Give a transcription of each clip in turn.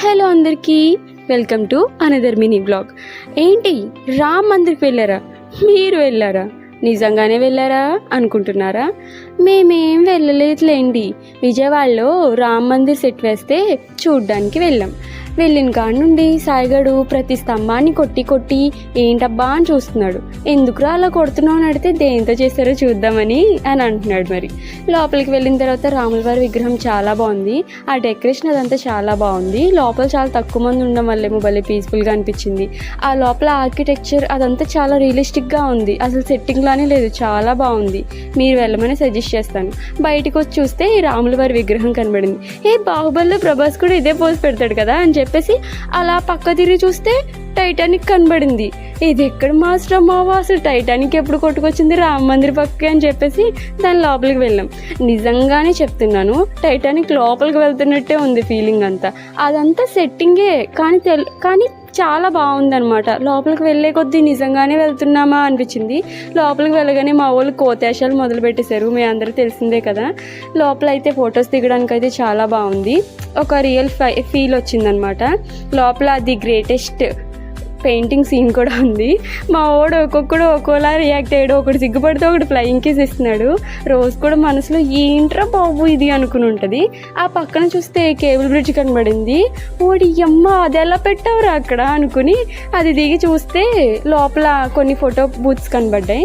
Hello అందరికీ, welcome to another mini blog. ఏంటి రామ్ మందిర్కి వెళ్ళారా? మీరు వెళ్ళారా? నిజంగానే వెళ్ళారా అనుకుంటున్నారా? మేమేం వెళ్ళలేదులేండి. విజయవాడలో రామ్ మందిర్ సెట్ వేస్తే చూడ్డానికి వెళ్ళాం. వెళ్ళిన కాడ నుండి సాయిగడు ప్రతి స్తంభాన్ని కొట్టి కొట్టి ఏంటబ్బా అని చూస్తున్నాడు. ఎందుకురా అలా కొడుతున్నావు అని అడిగితే దేంతో చేస్తారో చూద్దామని అని అంటున్నాడు. మరి లోపలికి వెళ్ళిన తర్వాత రాముల వారి విగ్రహం చాలా బాగుంది. ఆ డెకరేషన్ అదంతా చాలా బాగుంది. లోపల చాలా తక్కువ మంది ఉండడం వల్లేమో భలే పీస్ఫుల్గా అనిపించింది. ఆ లోపల ఆర్కిటెక్చర్ అదంతా చాలా రియలిస్టిక్గా ఉంది. అసలు సెట్టింగ్ లానే లేదు, చాలా బాగుంది. మీరు వెళ్ళమని సజెస్ట్ చేస్తాను. బయటకు వచ్చి చూస్తే ఈ రాముల వారి విగ్రహం కనబడింది. బాహుబలిలో ప్రభాస్ కూడా ఇదే పోజ్ పెడతాడు కదా అని చెప్పేసి అలా పక్క తిరిగి చూస్తే టైటానిక్ కనబడింది. ఇది ఎక్కడ మాస్టర్ అమ్మావా, అసలు టైటానిక్ ఎప్పుడు కొట్టుకొచ్చింది రామ మందిర్ పక్కకి అని చెప్పేసి దాని లోపలికి వెళ్ళాం. నిజంగానే చెప్తున్నాను, టైటానిక్ లోపలికి వెళ్తున్నట్టే ఉంది ఫీలింగ్ అంతా. అదంతా సెట్టింగే కానీ చాలా బాగుందనమాట. లోపలికి వెళ్ళే కొద్దీ నిజంగానే వెళ్తున్నామా అనిపించింది. లోపలికి వెళ్ళగానే మా వాళ్ళు కోతేశాలు మొదలు పెట్టేశారు. మీ అందరూ తెలిసిందే కదా. లోపల అయితే ఫొటోస్ దిగడానికి అయితే చాలా బాగుంది. ఒక రియల్ ఫీల్ వచ్చిందనమాట. లోపల ది గ్రేటెస్ట్ పెయింటింగ్ సీన్ కూడా ఉంది. మా వాడు ఒక్కొక్కడు ఒక్కోలా రియాక్ట్ అయ్యాడు. ఒకటి సిగ్గుపడితే ఒకటి ఫ్లయింగ్ కిస్ ఇస్తున్నాడు. రోజు కూడా మనసులో ఏంట్రా బాబు ఇది అనుకుని ఉంటుంది. ఆ పక్కన చూస్తే కేబుల్ బ్రిడ్జ్ కనబడింది. ఓడి అమ్మ అది ఎలా పెట్టావురా అక్కడ అనుకుని అది దిగి చూస్తే లోపల కొన్ని ఫోటో బూత్స్ కనబడ్డాయి.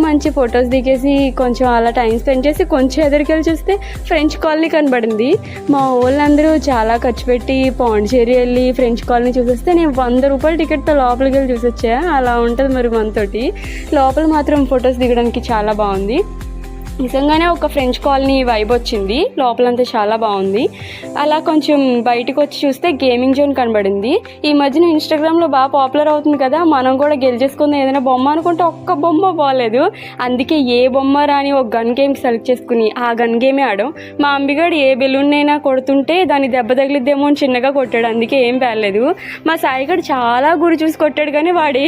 మంచి ఫొటోస్ దిగేసి కొంచెం అలా టైం స్పెండ్ చేసి కొంచెం ఎదురుకెళ్ళి చూస్తే ఫ్రెంచ్ కాలనీ కనబడింది. మా వాళ్ళందరూ చాలా ఖర్చు పెట్టి పాండిచేరి వెళ్ళి ఫ్రెంచ్ కాలనీ చూసేస్తే నేను 100 రూపాయల టికెట్తో లోపలికి వెళ్ళి చూసొచ్చా. అలా ఉంటుంది మరి మనతోటి. లోపల మాత్రం ఫొటోస్ దిగడానికి చాలా బాగుంది. నిజంగానే ఒక ఫ్రెంచ్ కాలనీ వైబ్ వచ్చింది. లోపలంతా చాలా బాగుంది. అలా కొంచెం బయటకు వచ్చి చూస్తే గేమింగ్ జోన్ కనబడింది. ఈ మధ్యన ఇన్స్టాగ్రామ్లో బాగా పాపులర్ అవుతుంది కదా, మనం కూడా గెలిచేసుకుందాం ఏదైనా బొమ్మ అనుకుంటే ఒక్క బొమ్మ బాగాలేదు. అందుకే ఏ బొమ్మ రాని ఒక గన్ గేమ్ సెలెక్ట్ చేసుకుని ఆ గన్ గేమే ఆడాం. మా అంబిగాడు ఏ బెలూన్ అయినా కొడుతుంటే దాన్ని దెబ్బ తగిలిద్దేమో అని చిన్నగా కొట్టాడు. అందుకే ఏం పేర్లేదు. మా సాయిగాడు చాలా గురి చూసి కొట్టాడు, కానీ వాడు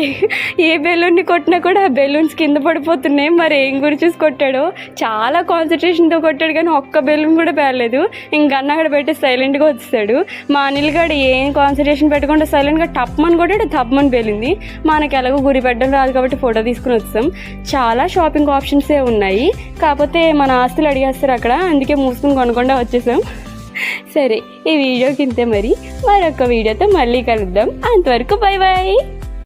ఏ బెలూన్ని కొట్టినా కూడా ఆ బెలూన్స్ కింద పడిపోతున్నాయి. మరి ఏం గురి చూసి కొట్టాడో, చాలా కాన్సన్ట్రేషన్తో కొట్టాడు కానీ ఒక్క బెలూన్ కూడా పేర్లేదు. ఇంక అక్కడ పెట్టి సైలెంట్గా వచ్చేసాడు. మా అనిల్ గారు ఏం కాన్సన్ట్రేషన్ పెట్టకుండా సైలెంట్గా టప్మని కొట్టాడు, టప్మని పేలింది. మనకి ఎలాగో గురి పెట్టడం రాదు కాబట్టి ఫోటో తీసుకుని వచ్చాం. చాలా షాపింగ్ ఆప్షన్సే ఉన్నాయి, కాకపోతే మన ఆస్తులు అడిగేస్తారు అక్కడ, అందుకే మూసుకుని కొనకుండా వచ్చేసాం. సరే, ఈ వీడియోకి ఇంతే. మరి మరొక వీడియోతో మళ్ళీ కలుద్దాం. అంతవరకు బై బాయ్.